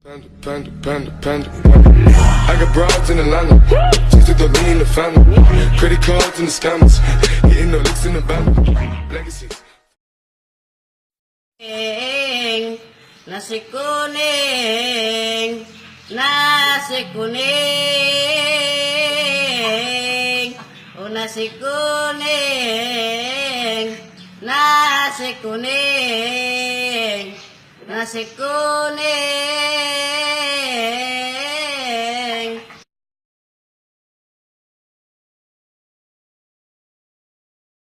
Panda. I got broads in Atlanta, just to throw me in the family. Credit cards and the scammers, hitting the licks in the band. Legacies. Nasi kuning, nasi kuning, oh nasi kuning, nasi kuning, nasi kuning.